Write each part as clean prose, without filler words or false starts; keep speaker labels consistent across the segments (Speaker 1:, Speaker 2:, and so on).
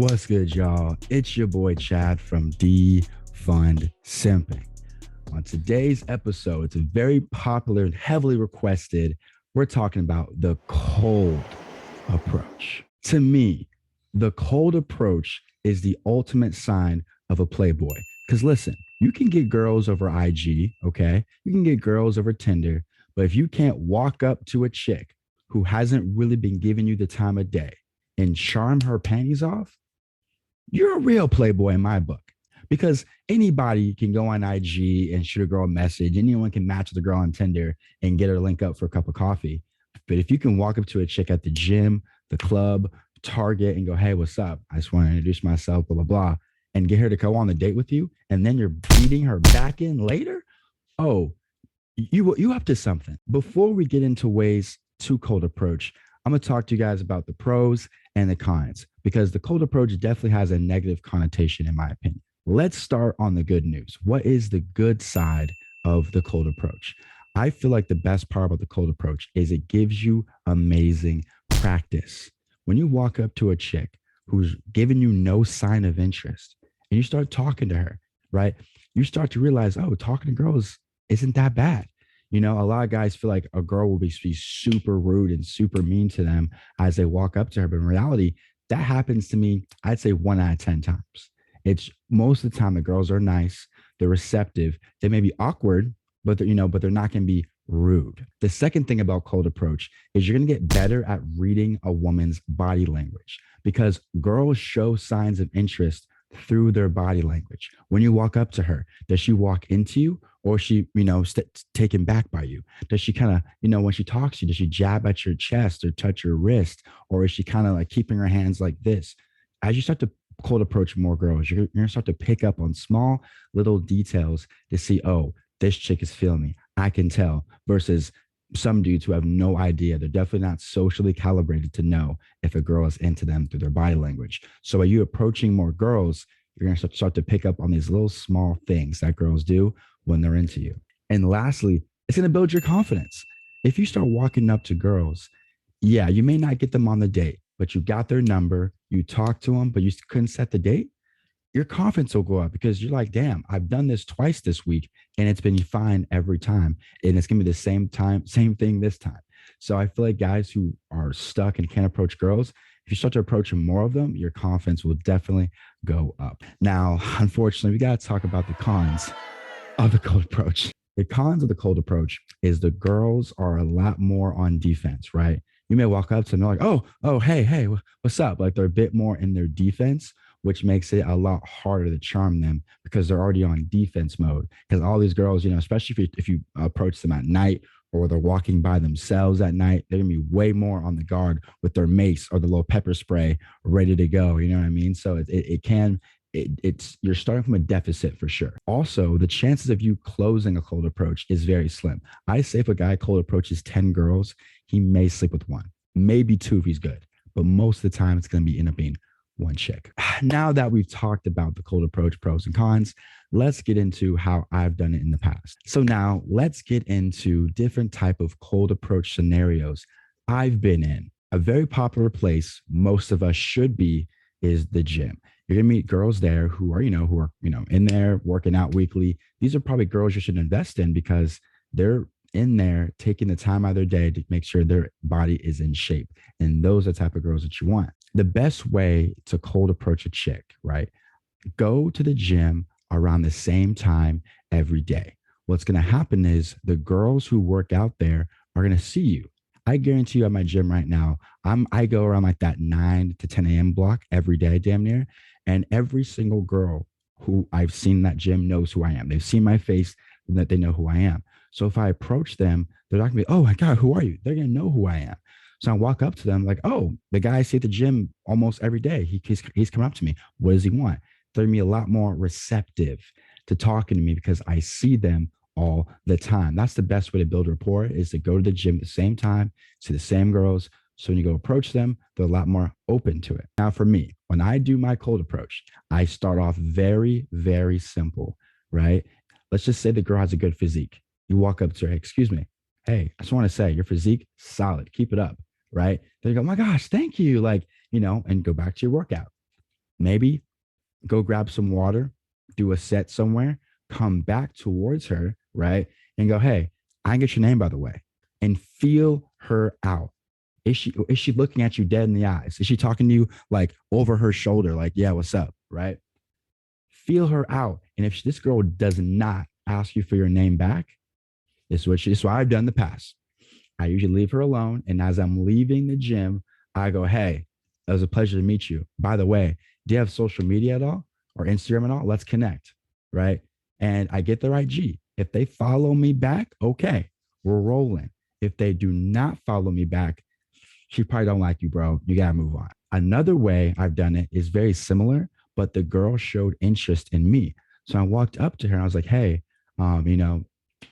Speaker 1: What's good, y'all? It's your boy Chad from Defund Simping. On today's episode, it's a very popular and heavily requested. We're talking about the cold approach. To me, the cold approach is the ultimate sign of a playboy. Because listen, you can get girls over IG, okay? You can get girls over Tinder, but if you can't walk up to a chick who hasn't really been giving you the time of day and charm her panties off, you're a real playboy in my book. Because anybody can go on IG and shoot a girl a message. Anyone can match with a girl on Tinder and get her link up for a cup of coffee. But if you can walk up to a chick at the gym, the club, Target, and go, "Hey, what's up? I just want to introduce myself, blah, blah, blah," and get her to go on the date with you, and then you're beating her back in later, oh, you up to something. Before we get into ways to cold approach, I'm gonna talk to you guys about the pros and the cons, because the cold approach definitely has a negative connotation, in my opinion. Let's start on the good news. What is the good side of the cold approach? I feel like the best part about the cold approach is it gives you amazing practice. When you walk up to a chick who's giving you no sign of interest and you start talking to her, right? You start to realize, oh, talking to girls isn't that bad. You know, a lot of guys feel like a girl will be super rude and super mean to them as they walk up to her. But in reality, that happens to me, I'd say 1 out of 10 times. It's most of the time the girls are nice, they're receptive, they may be awkward, but they're not going to be rude. The second thing about cold approach is you're going to get better at reading a woman's body language, because girls show signs of interest through their body language. When you walk up to her, does she walk into you, or is she, taken back by you? Does she kind of, when she talks to you, does she jab at your chest or touch your wrist, or is she kind of like keeping her hands like this? As you start to cold approach more girls, you're going to start to pick up on small little details to see, oh, this chick is feeling me. I can tell, versus some dudes who have no idea. They're definitely not socially calibrated to know if a girl is into them through their body language. So by you approaching more girls, you're going to start to pick up on these little small things that girls do when they're into you. And lastly, it's going to build your confidence. If you start walking up to girls, yeah, you may not get them on the date, but you got their number, you talked to them, but you couldn't set the date. Your confidence will go up, because you're like, damn, I've done this twice this week and it's been fine every time. And it's going to be the same thing this time. So I feel like guys who are stuck and can't approach girls, if you start to approach more of them, your confidence will definitely go up. Now, unfortunately, we got to talk about the cons of the cold approach. The cons of the cold approach is the girls are a lot more on defense, right? You may walk up to them, they're like, oh, hey, what's up? Like, they're a bit more in their defense, which makes it a lot harder to charm them, because they're already on defense mode. Because all these girls, especially if you approach them at night, or they're walking by themselves at night, they're gonna be way more on the guard with their mace or the little pepper spray ready to go. You know what I mean? So it's you're starting from a deficit for sure. Also, the chances of you closing a cold approach is very slim. I say if a guy cold approaches 10 girls, he may sleep with one, maybe two if he's good, but most of the time it's going to end up being one chick. Now that we've talked about the cold approach pros and cons, let's get into how I've done it in the past. So now let's get into different type of cold approach scenarios I've been in. A very popular place most of us should be is the gym. You're gonna meet girls there who are in there working out weekly. These are probably girls you should invest in, because they're in there taking the time out of their day to make sure their body is in shape. And those are the type of girls that you want. The best way to cold approach a chick, right? Go to the gym around the same time every day. What's going to happen is the girls who work out there are going to see you. I guarantee you at my gym right now, I go around like that 9 to 10 a.m. block every day, damn near. And every single girl who I've seen in that gym knows who I am. They've seen my face and that they know who I am. So if I approach them, they're not gonna be, "Oh my God, who are you?" They're gonna know who I am. So I walk up to them like, "Oh, the guy I see at the gym almost every day. He's coming up to me. What does he want?" They're gonna be a lot more receptive to talking to me, because I see them all the time. That's the best way to build rapport, is to go to the gym at the same time, see the same girls. So when you go approach them, they're a lot more open to it. Now, for me, when I do my cold approach, I start off very, very simple, right? Let's just say the girl has a good physique. You walk up to her, "Excuse me. Hey, I just want to say your physique, solid. Keep it up." Right? They go, "Oh my gosh, thank you." And go back to your workout. Maybe go grab some water, do a set somewhere, come back towards her, right? And go, hey, I can get your name, by the way, and feel her out. Is she looking at you dead in the eyes? Is she talking to you like over her shoulder, like, yeah, what's up? Right? Feel her out. And if this girl does not ask you for your name back, this is what I've done in the past. I usually leave her alone. And as I'm leaving the gym, I go, hey, it was a pleasure to meet you. By the way, do you have social media at all or Instagram at all? Let's connect. Right. And I get their IG. If they follow me back, okay, we're rolling. If they do not follow me back, she probably don't like you, bro. You gotta move on. Another way I've done it is very similar, but the girl showed interest in me. So I walked up to her and I was like, hey, you know,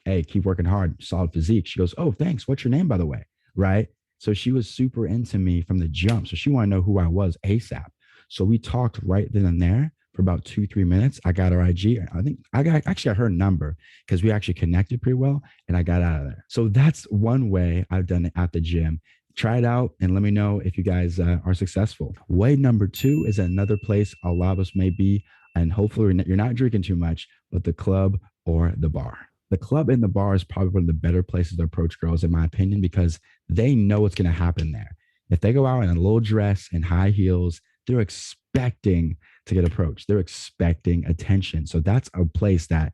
Speaker 1: hey, keep working hard, solid physique. She goes, oh, thanks. What's your name, by the way? Right. So she was super into me from the jump. So she wanted to know who I was ASAP. So we talked right then and there for about 2-3 minutes. I got her IG. I think I got her number because we actually connected pretty well and I got out of there. So that's one way I've done it at the gym. Try it out and let me know if you guys are successful. Way number two is another place a lot of us may be, and hopefully you're not drinking too much, but the club or the bar. The club and the bar is probably one of the better places to approach girls, in my opinion, because they know what's going to happen there. If they go out in a little dress and high heels, they're expecting to get approached. They're expecting attention. So that's a place that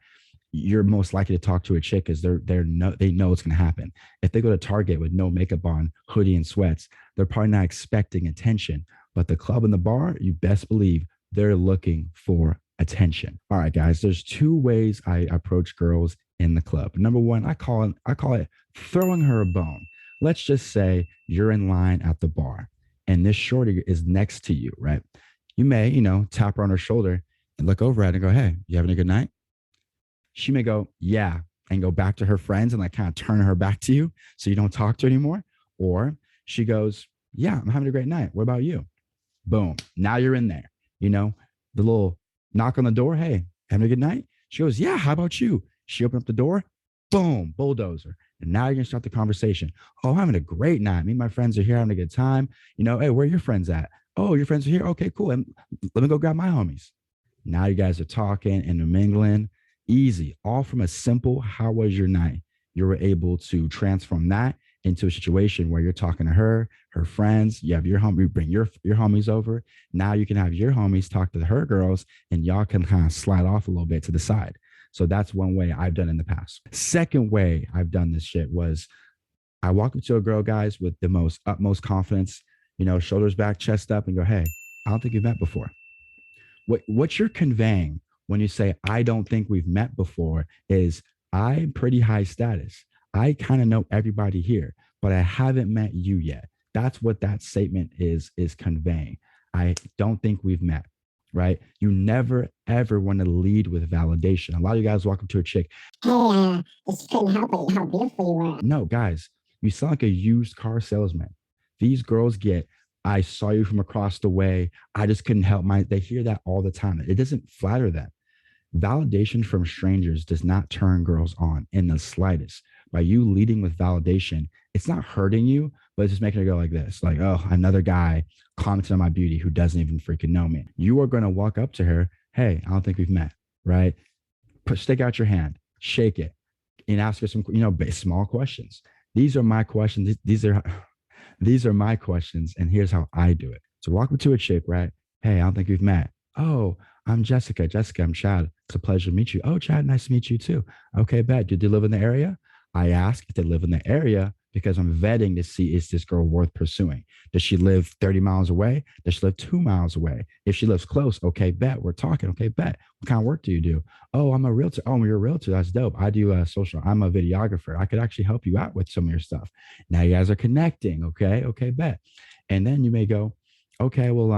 Speaker 1: you're most likely to talk to a chick because they know what's going to happen. If they go to Target with no makeup on, hoodie and sweats, they're probably not expecting attention. But the club and the bar, you best believe they're looking for attention. All right, guys, there's two ways I approach girls in the club. Number one, I call it throwing her a bone. Let's just say you're in line at the bar and this shorty is next to you, right? You may, tap her on her shoulder and look over at her and go, hey, you having a good night? She may go, yeah, and go back to her friends and like kind of turn her back to you so you don't talk to her anymore. Or she goes, yeah, I'm having a great night. What about you? Boom. Now you're in there. The little knock on the door. Hey, having a good night? She goes, yeah, how about you? She opened up the door. Boom, bulldozer. And now you're going to start the conversation. Oh, I'm having a great night. Me and my friends are here having a good time. Hey, where are your friends at? Oh, your friends are here. Okay, cool. And let me go grab my homies. Now you guys are talking and mingling. Easy, all from a simple, how was your night? You were able to transform that into a situation where you're talking to her friends, you have your home, you bring your homies over. Now you can have your homies talk to her girls and y'all can kind of slide off a little bit to the side. So that's one way I've done in the past. Second way I've done this shit was I walk up to a girl, guys, with the most utmost confidence, shoulders back, chest up, and go, hey, I don't think you've met before. What you're conveying when you say, I don't think we've met before, is I'm pretty high status. I kind of know everybody here, but I haven't met you yet. That's what that statement is conveying. I don't think we've met, right? You never, ever want to lead with validation. A lot of you guys walk up to a chick. Hey, just couldn't help it, how beautiful you are. No, guys, you sound like a used car salesman. These girls get, I saw you from across the way. I just couldn't help they hear that all the time. It doesn't flatter them. Validation from strangers does not turn girls on in the slightest. By you leading with validation, it's not hurting you, but it's just making her go like this, like, oh, another guy commented on my beauty who doesn't even freaking know me. You are going to walk up to her. Hey, I don't think we've met, right? Stick out your hand, shake it, and ask her some, small questions. These are my questions. These are my questions, and here's how I do it. So walk up to a chick, right? Hey, I don't think we've met. Oh, I'm Jessica. Jessica, I'm Chad. It's a pleasure to meet you. Oh, Chad, nice to meet you too. Okay, bet. Do they live in the area? I ask if they live in the area because I'm vetting to see, is this girl worth pursuing? Does she live 30 miles away? Does she live 2 miles away? If she lives close, okay, bet. We're talking. Okay, bet. What kind of work do you do? Oh, I'm a realtor. Oh, you're a realtor. That's dope. I do social. I'm a videographer. I could actually help you out with some of your stuff. Now you guys are connecting. Okay, bet. And then you may go, okay, well,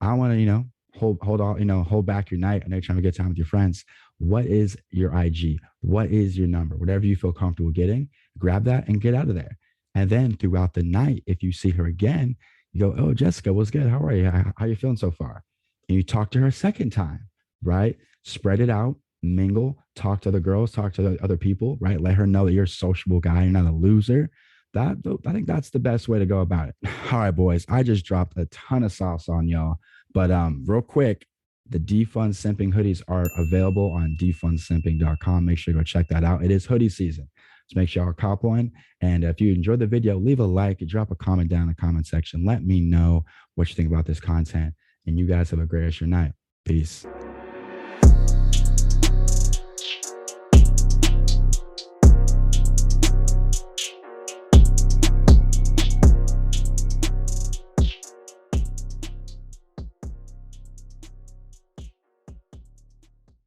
Speaker 1: I want to, hold back your night. I know you're trying to get time with your friends. What is your IG? What is your number? Whatever you feel comfortable getting, grab that and get out of there. And then throughout the night, if you see her again, you go, oh, Jessica, what's good? How are you? How are you feeling so far? And you talk to her a second time, right? Spread it out, mingle, talk to other girls, talk to other people, right? Let her know that you're a sociable guy. You're not a loser. I think that's the best way to go about it. All right, boys, I just dropped a ton of sauce on y'all. But real quick, the Defund Simping hoodies are available on defundsimping.com. Make sure you go check that out. It is hoodie season. So make sure y'all cop one. And if you enjoyed the video, leave a like, drop a comment down in the comment section. Let me know what you think about this content. And you guys have a great rest of your night. Peace.